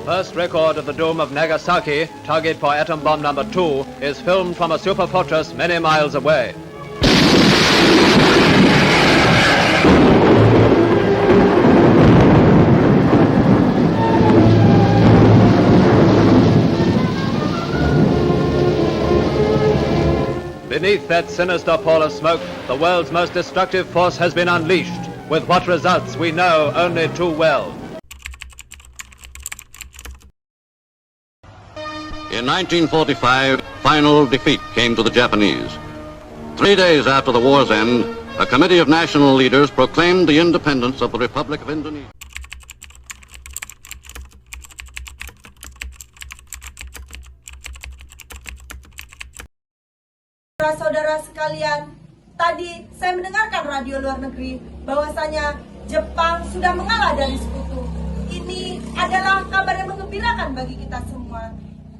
First record of the doom of Nagasaki, target for atom bomb number 2, is filmed from a super fortress many miles away. Beneath that sinister pall of smoke, the world's most destructive force has been unleashed. With what results we know only too well. In 1945, final defeat came to the Japanese. 3 days after the war's end, a committee of national leaders proclaimed the independence of the Republic of Indonesia. Saudara sekalian, tadi saya mendengarkan radio luar negeri bahwasanya Jepang sudah mengalah dari sekutu. Ini adalah kabar yang menggembirakan bagi kita semua.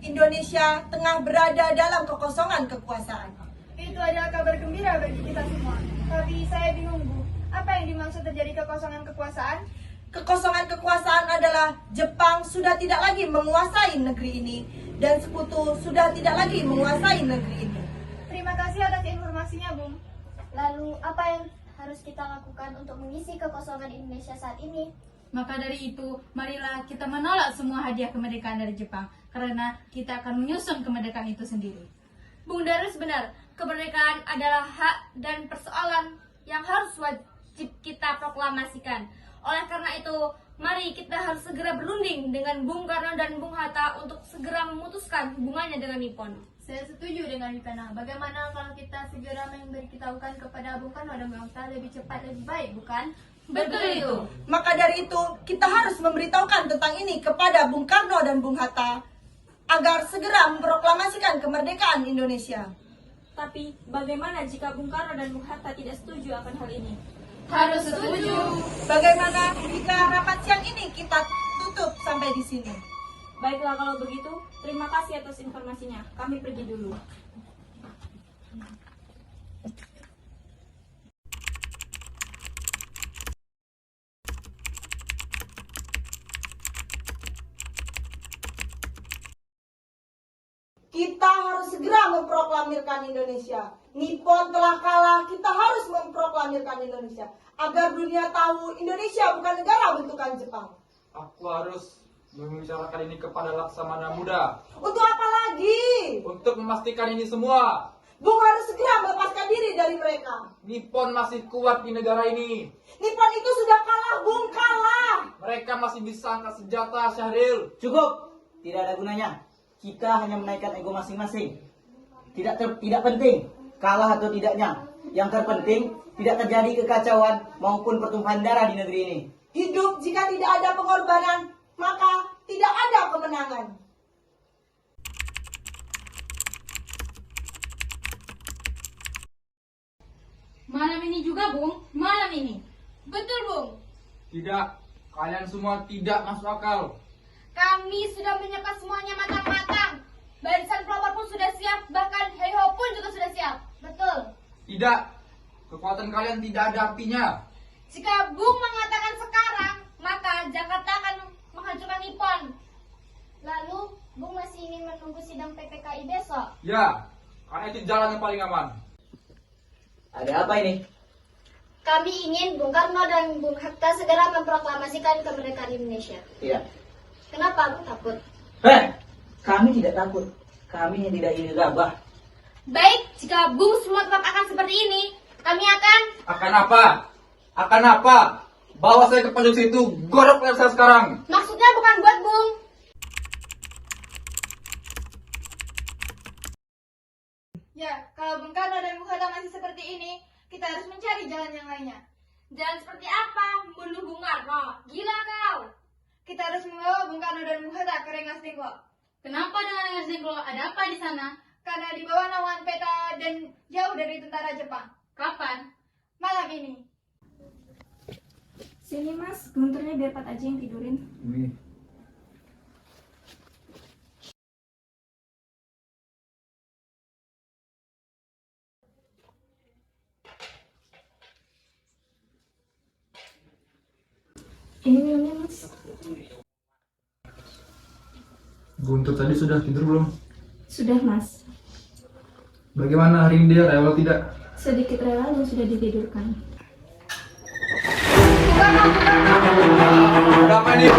Indonesia tengah berada dalam kekosongan kekuasaan. Itu adalah kabar gembira bagi kita semua. Tapi saya bingung, Bu. Apa yang dimaksud terjadi kekosongan kekuasaan? Kekosongan kekuasaan adalah Jepang sudah tidak lagi menguasai negeri ini dan sekutu sudah tidak lagi menguasai negeri ini. Terima kasih atas informasinya, Bung. Lalu apa yang harus kita lakukan untuk mengisi kekosongan Indonesia saat ini? Maka dari itu, marilah kita menolak semua hadiah kemerdekaan dari Jepang, karena kita akan menyusun kemerdekaan itu sendiri. Bung Darus benar, kemerdekaan adalah hak dan persoalan yang harus wajib kita proklamasikan. Oleh karena itu, mari kita harus segera berunding dengan Bung Karno dan Bung Hatta untuk segera memutuskan hubungannya dengan Nippon. Saya setuju dengan Yukana. Bagaimana kalau kita segera memberitahukan kepada Bung Karno dan Bung Hatta lebih cepat lebih baik, bukan? Betul itu. Maka dari itu, kita harus memberitahukan tentang ini kepada Bung Karno dan Bung Hatta agar segera memproklamasikan kemerdekaan Indonesia. Tapi bagaimana jika Bung Karno dan Bung Hatta tidak setuju akan hal ini? Harus setuju. Bagaimana jika rapat siang ini kita tutup sampai di sini? Baiklah kalau begitu, terima kasih atas informasinya. Kami pergi dulu. Kita harus segera memproklamirkan Indonesia. Nippon telah kalah, kita harus memproklamirkan Indonesia. Agar dunia tahu Indonesia bukan negara bentukan Jepang. Aku harus membicarakan ini kepada Laksamana Muda. Untuk apa lagi? Untuk memastikan ini semua. Bung harus segera melepaskan diri dari mereka. Nippon masih kuat di negara ini. Nippon itu sudah kalah, Bung, kalah. Mereka masih bisa angkat senjata, Syahril. Cukup, tidak ada gunanya. Kita hanya menaikkan ego masing-masing. Tidak penting kalah atau tidaknya. Yang terpenting tidak terjadi kekacauan maupun pertumpahan darah di negeri ini. Hidup jika tidak ada pengorbanan, maka tidak ada kemenangan. Malam ini juga, Bung. Malam ini. Betul, Bung. Tidak, kalian semua tidak masuk akal. Kami sudah menyiapkan semuanya matang-matang. Barisan pelopor pun sudah siap, bahkan Heiho pun juga sudah siap. Betul. Tidak, kekuatan kalian tidak ada artinya. Jika Bung mengatakan sekarang, maka Jakarta akan menghancurkan Nippon. Lalu, Bung masih ingin menunggu sidang PPKI besok? Ya, karena itu jalan yang paling aman. Ada apa ini? Kami ingin Bung Karno dan Bung Hatta segera memproklamasikan kemerdekaan Indonesia. Iya. Kenapa Bung takut? Kami tidak takut. Kami yang tidak ingin gabah. Baik, jika Bung semua tetap akan seperti ini, kami akan... Akan apa? Akan apa? Bawa saya ke pojok situ, gorok leher saya sekarang. Maksudnya bukan buat Bung. Ya, kalau Bung Karno dan Bung Hatta masih seperti ini, kita harus mencari jalan yang lainnya. Jalan seperti apa? Membunuh Bung Karno. Gila kau. Kita harus membawa Bung Karno dan Bung Hatta ke Rengas Dengklok. Kenapa dengan Rengas Dengklok? Ada apa di sana? Karena di bawah naungan peta dan jauh dari tentara Jepang. Kapan? Malam ini. Sini mas, Gunturnya biar Pat aja yang tidurin. Ini minumnya mas. Guntur tadi sudah tidur belum? Sudah, Mas. Bagaimana hari ini dia rewel tidak? Sedikit rewel dan sudah ditidurkan. Ada apa nih?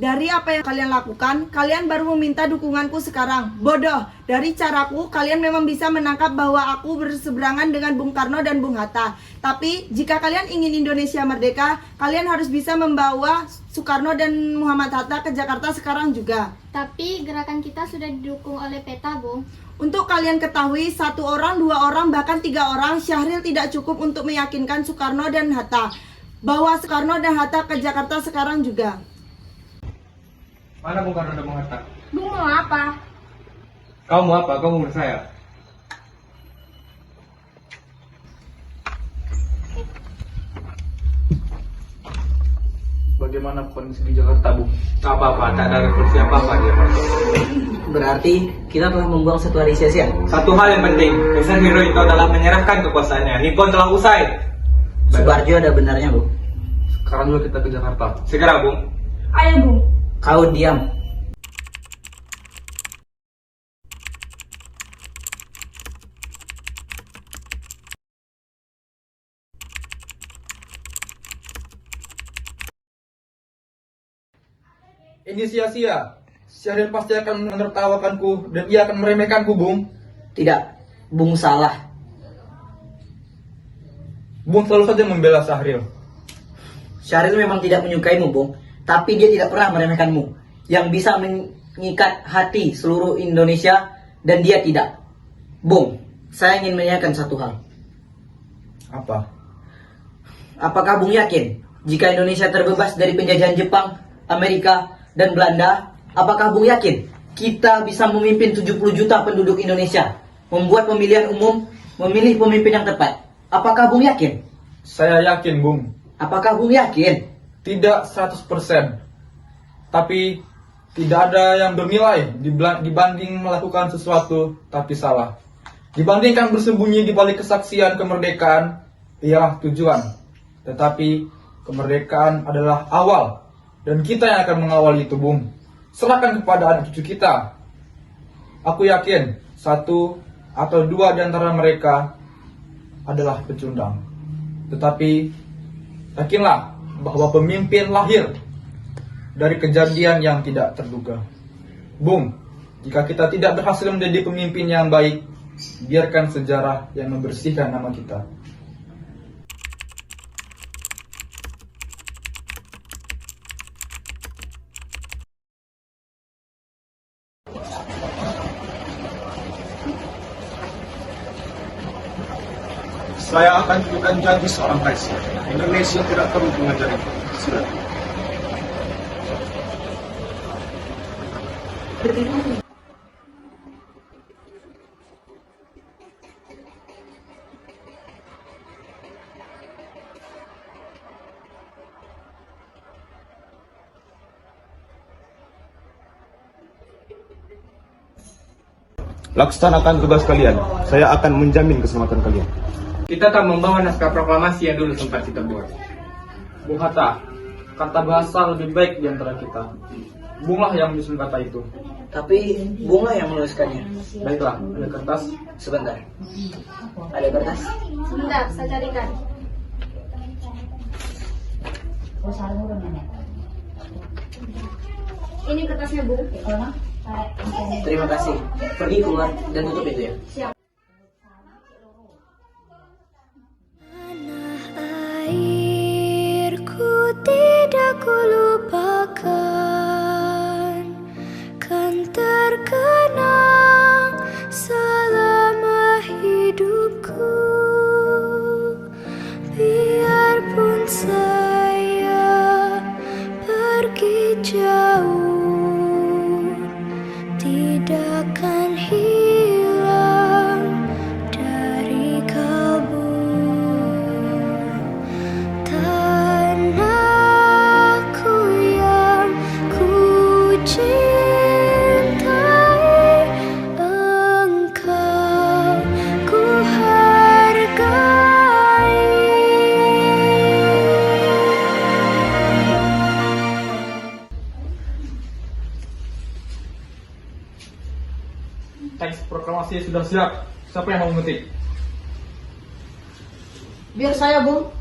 Dari apa yang kalian lakukan, kalian baru meminta dukunganku sekarang. Bodoh, dari caraku kalian memang bisa menangkap bahwa aku berseberangan dengan Bung Karno dan Bung Hatta. Tapi jika kalian ingin Indonesia merdeka, kalian harus bisa membawa Soekarno dan Muhammad Hatta ke Jakarta sekarang juga. Tapi gerakan kita sudah didukung oleh PETA, Bung. Untuk kalian ketahui, 1 orang, 2 orang, bahkan 3 orang, Syahril tidak cukup untuk meyakinkan Soekarno dan Hatta. Bawa Soekarno dan Hatta ke Jakarta sekarang juga. Mana Bung Karno dan Bung Hatta? Bung mau apa? Kamu mau apa? Kamu menurut saya? Bagaimana kondisi di Jakarta, Bung? Tak apa-apa, tak ada revolusi apa-apa dia. Berarti kita telah membuang satu hari sia-sia. Satu hal yang penting, pesan hero itu adalah menyerahkan kekuasaannya. Nippon telah usai. Subarjo ada benarnya, Bu. Sekarang juga kita ke Jakarta. Segera, Bung. Ayo, Bung. Kau diam. Ini sia-sia. Syahril pasti akan menertawakanku dan ia akan meremehkanku, Bung. Tidak, Bung salah. Bung selalu saja membela Syahril. Syahril memang tidak menyukaimu, Bung. Tapi dia tidak pernah meremehkanmu. Yang bisa mengikat hati seluruh Indonesia dan dia tidak. Bung, saya ingin menanyakan satu hal. Apa? Apakah Bung yakin jika Indonesia terbebas dari penjajahan Jepang, Amerika, dan Belanda, apakah Bung yakin kita bisa memimpin 70 juta penduduk Indonesia, membuat pemilihan umum, memilih pemimpin yang tepat? Apakah Bung yakin? Saya yakin, Bung. Apakah Bung yakin? Tidak 100%. Tapi tidak ada yang bernilai dibanding melakukan sesuatu tapi salah. Dibandingkan bersembunyi di balik kesaksian kemerdekaan, ialah tujuan. Tetapi kemerdekaan adalah awal. Dan kita yang akan mengawal itu, Bung. Serahkan kepada anak cucu kita. Aku yakin 1 atau 2 di antara mereka adalah pecundang. Tetapi yakinlah bahwa pemimpin lahir dari kejadian yang tidak terduga. Bung, jika kita tidak berhasil menjadi pemimpin yang baik, biarkan sejarah yang membersihkan nama kita. Saya akan tunjukkan janji seorang kaisar. Indonesia tidak perlu mengajari silat. Laksanakan tugas kalian. Saya akan menjamin keselamatan kalian. Kita tak membawa naskah proklamasi yang dulu sempat kita buat. Bung Hatta, kata bahasa lebih baik di antara kita. Bunglah yang menyusun kata itu. Tapi Bunglah yang menuliskannya. Baiklah, ada kertas. Sebentar. Ada kertas? Sebentar, saya carikan. Ini kertasnya, Bung. Terima kasih. Pergi keluar dan tutup itu ya. Siap. Airku tidak kulupakan, kan terkenang selama hidupku. Biarpun saya pergi jauh, tidak akan hilang dari kalbu. Tanahku sudah siap. Siapa yang mau mengetik? Biar saya, Bung.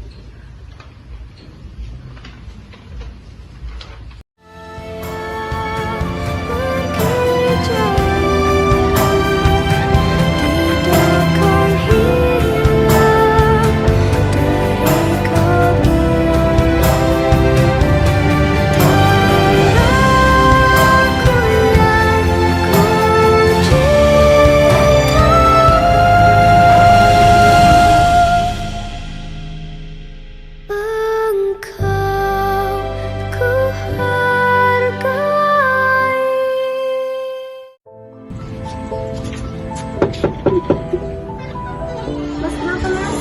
Mas, kenapa mas?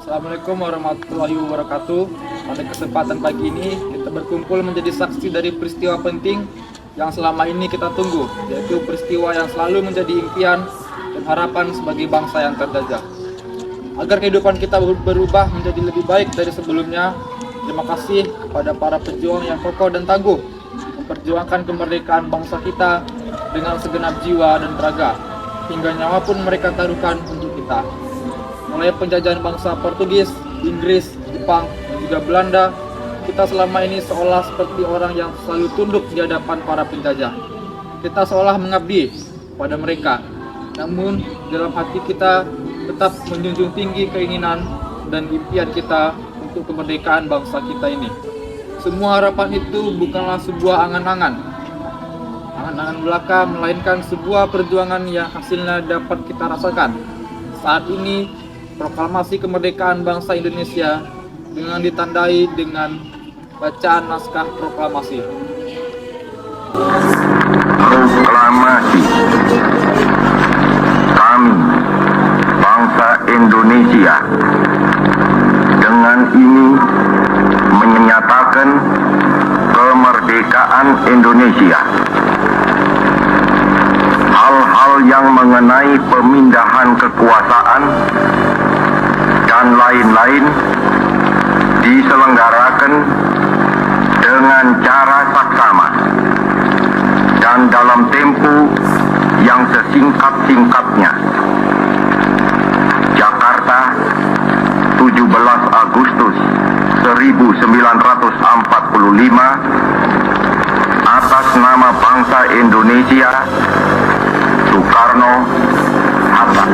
Assalamualaikum warahmatullahi wabarakatuh. Pada kesempatan pagi ini kita berkumpul menjadi saksi dari peristiwa penting yang selama ini kita tunggu, yaitu peristiwa yang selalu menjadi impian dan harapan sebagai bangsa yang terjajah. Agar kehidupan kita berubah menjadi lebih baik dari sebelumnya, terima kasih kepada para pejuang yang kokoh dan tangguh memperjuangkan kemerdekaan bangsa kita dengan segenap jiwa dan raga, hingga nyawa pun mereka taruhkan untuk kita. Mulai penjajahan bangsa Portugis, Inggris, Jepang, dan juga Belanda, kita selama ini seolah seperti orang yang selalu tunduk di hadapan para penjajah. Kita seolah mengabdi pada mereka, namun dalam hati kita tetap menjunjung tinggi keinginan dan impian kita untuk kemerdekaan bangsa kita ini. Semua harapan itu bukanlah sebuah angan-angan belaka, melainkan sebuah perjuangan yang hasilnya dapat kita rasakan. Saat ini, proklamasi kemerdekaan bangsa Indonesia dengan ditandai dengan bacaan naskah proklamasi. Proklamasi. Kami, bangsa Indonesia, dengan ini menyatakan kemerdekaan Indonesia. Hal-hal yang mengenai pemindahan kekuasaan dan lain-lain diselenggarakan dengan cara saksama dan dalam tempo yang sesingkat-singkatnya. Jakarta, 17 Agustus 1945, atas nama bangsa Indonesia, Soekarno-Hatta.